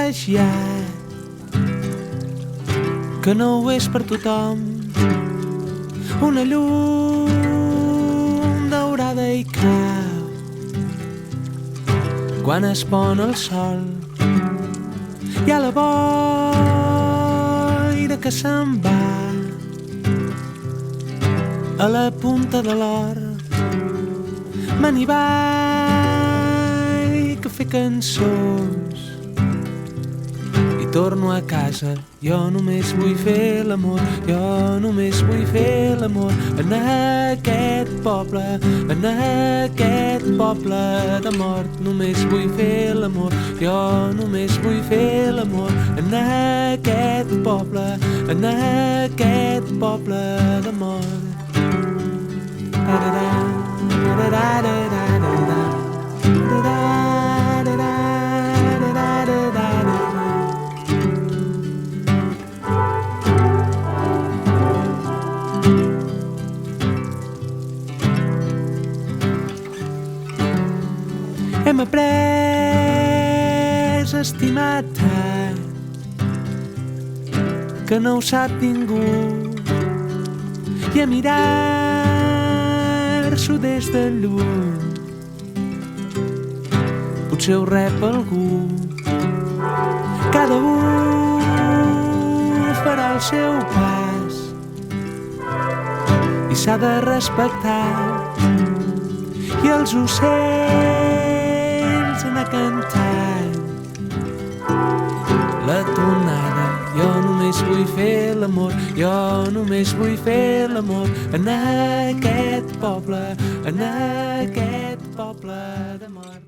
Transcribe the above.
passejat, que no ho és per tothom. Una llum daurada i cau quan es pon el sol. Hi ha la boira que se'n va a la punta de l'or. Me n'hi vaig a fer cançons i torno a casa. Jo només vull fer l'amor, jo només vull fer l'amor en aquest poble de mort. Només vull fer l'amor, jo només vull fer l'amor en aquest poble de mort. Hem après a estimar tant que no ho sap ningú i a mirar-s'ho des de lluny. Potser ho rep algú, cada un farà el seu pas i s'ha de respectar. I els ocells anar cantant la tonada. Jo només vull fer l'amor, jo només vull fer l'amor en aquest poble de mort.